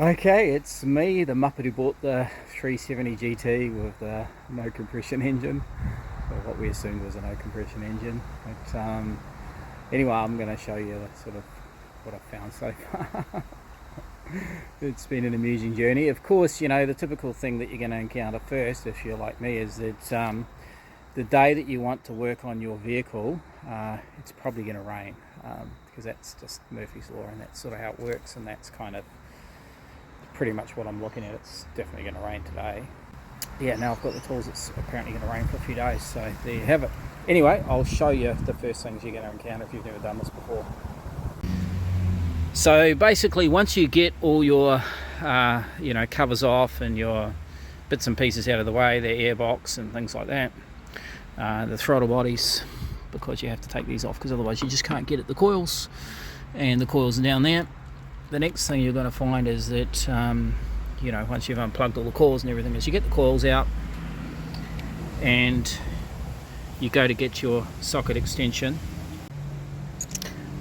Okay, it's me, the Muppet who bought the 370Gt with the no compression engine, or what we assumed was a no compression engine. But anyway, I'm going to show you sort of what I've found so far. It's been an amusing journey. Of course, you know, the typical thing that you're going to encounter first, if you're like me, is that the day that you want to work on your vehicle, it's probably going to rain, because that's just Murphy's Law, and that's sort of how it works, and that's kind of pretty much what I'm looking at. It's definitely going to rain today. Yeah, now I've got the tools, it's apparently going to rain for a few days, so there you have it. Anyway, I'll show you the first things you're going to encounter if you've never done this before. So basically, once you get all your covers off and your bits and pieces out of the way, the airbox and things like that, the throttle bodies, because you have to take these off because otherwise you just can't get at the coils, and the coils are down there. The next thing you're going to find is that once you've unplugged all the coils and everything, is you get the coils out and you go to get your socket extension,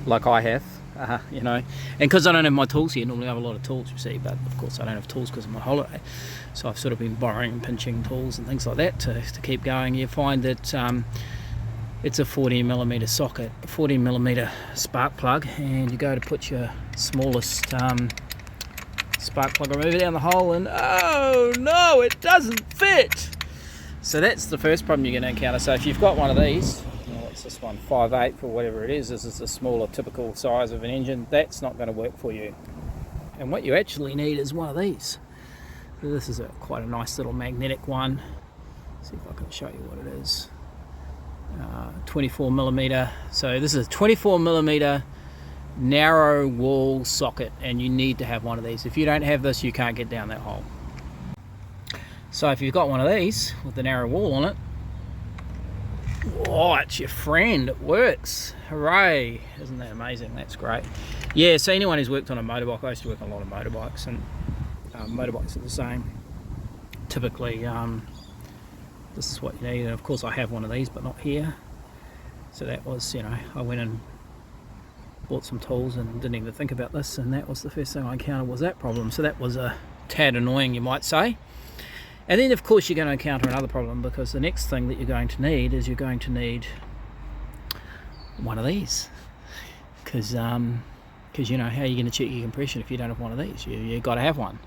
like I have, and because I don't have my tools here, normally I have a lot of tools, you see, but of course I don't have tools because of my holiday, so I've sort of been borrowing and pinching tools and things like that to keep going. You find that it's a 14mm socket, a 14mm spark plug, and you go to put your smallest spark plug remover down the hole, and oh no, it doesn't fit! So that's the first problem you're going to encounter. So if you've got one of these, what's this one, 5/8 or whatever it is, this is a smaller typical size of an engine, that's not going to work for you. And what you actually need is one of these. This is quite a nice little magnetic one. Let's see if I can show you what it is. 24mm. So this is a 24mm narrow wall socket, and you need to have one of these. If you don't have this, you can't get down that hole. So if you've got one of these with the narrow wall on it, oh, it's your friend, it works. Hooray! Isn't that amazing? That's great. Yeah, so anyone who's worked on a motorbike, I used to work on a lot of motorbikes, and motorbikes are the same. Typically, this is what you need, and of course I have one of these, but not here. So that was, I went and bought some tools and didn't even think about this, and that was the first thing I encountered, was that problem. So that was a tad annoying, you might say. And then of course you're going to encounter another problem, because the next thing that you're going to need is you're going to need one of these, because how are you going to check your compression if you don't have one of these? You've got to have one.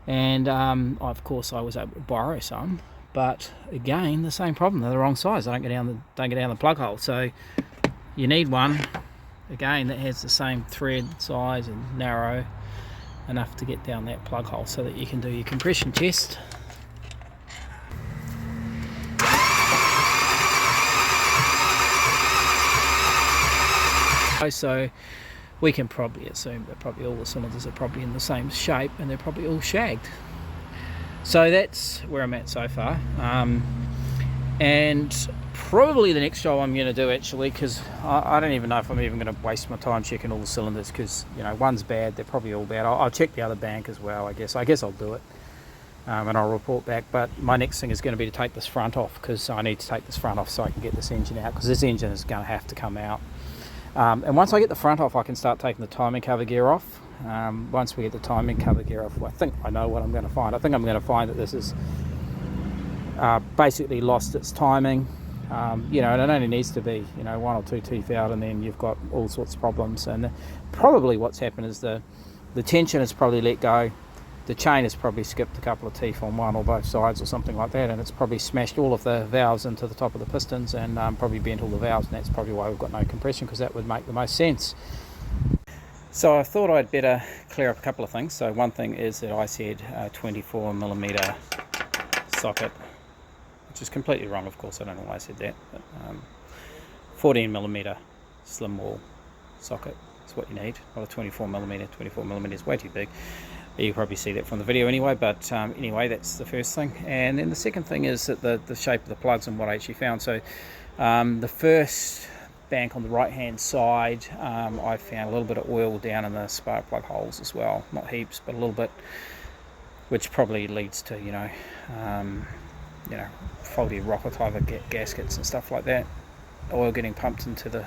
And of course I was able to borrow some, but again the same problem, they're the wrong size. They don't get down the plug hole. So you need one again that has the same thread size and narrow enough to get down that plug hole so that you can do your compression test. So we can probably assume that probably all the cylinders are probably in the same shape, and they're probably all shagged. So that's where I'm at so far. And probably the next job I'm going to do, actually, because I don't even know if I'm even going to waste my time checking all the cylinders, because one's bad, they're probably all bad. I'll check the other bank as well, I guess I'll do it, and I'll report back. But my next thing is going to be to take this front off, because I need to take this front off so I can get this engine out, because this engine is going to have to come out. And once I get the front off, I can start taking the timing cover gear off. Once we get the timing cover gear off, I think I know what I'm going to find. I think I'm going to find that this is basically lost its timing. And it only needs to be, one or two teeth out, and then you've got all sorts of problems. And probably what's happened is the tension has probably let go. The chain has probably skipped a couple of teeth on one or both sides or something like that, and it's probably smashed all of the valves into the top of the pistons, and probably bent all the valves, and that's probably why we've got no compression, because that would make the most sense. So I thought I'd better clear up a couple of things. So one thing is that I said 24mm socket, which is completely wrong, of course. I don't know why I said that, but 14mm slim wall socket is what you need, not a 24mm. 24mm is way too big. You can probably see that from the video anyway, but anyway, that's the first thing. And then the second thing is that the shape of the plugs and what I actually found. So the first bank on the right hand side, I found a little bit of oil down in the spark plug holes as well, not heaps but a little bit, which probably leads to faulty rocker type of gaskets and stuff like that, oil getting pumped into the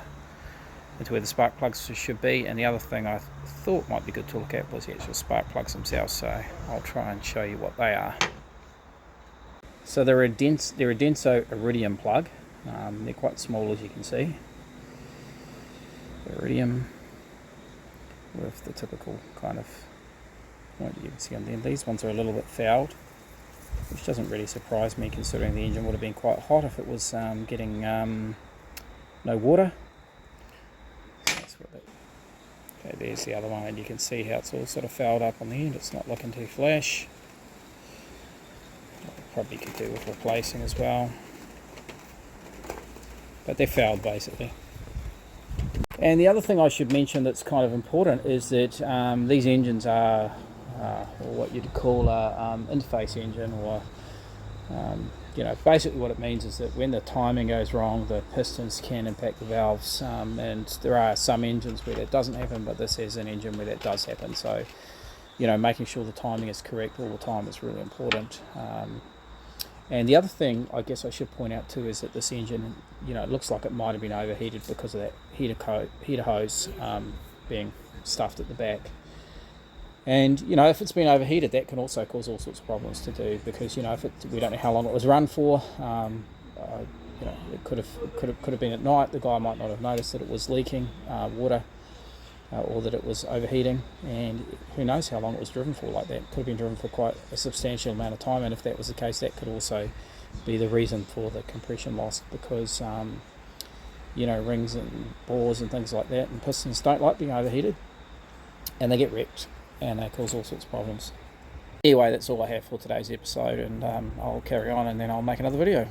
into where the spark plugs should be. And the other thing I thought might be good to look at was the actual spark plugs themselves, so I'll try and show you what they are. So they're a Denso iridium plug. They're quite small, as you can see. Iridium with the typical kind of point that you can see on them. These ones are a little bit fouled, which doesn't really surprise me considering the engine would have been quite hot if it was getting no water. Okay, there's the other one, and you can see how it's all sort of fouled up on the end. It's not looking too flash. Probably could do with replacing as well, but they're fouled basically. And the other thing I should mention that's kind of important is that these engines are what you'd call a interface engine, or you know, basically what it means is that when the timing goes wrong, the pistons can impact the valves, and there are some engines where that doesn't happen, but this is an engine where that does happen. So, you know, making sure the timing is correct all the time is really important. And the other thing I guess I should point out too is that this engine, you know, it looks like it might have been overheated because of that heater hose being stuffed at the back. And, you know, if it's been overheated, that can also cause all sorts of problems to do, because, you know, we don't know how long it was run for. You know, it could have been at night. The guy might not have noticed that it was leaking water, or that it was overheating, and who knows how long it was driven for like that. It could have been driven for quite a substantial amount of time, and if that was the case, that could also be the reason for the compression loss, because you know, rings and bores and things like that and pistons don't like being overheated, and they get wrecked and they cause all sorts of problems. Anyway, that's all I have for today's episode, and I'll carry on and then I'll make another video.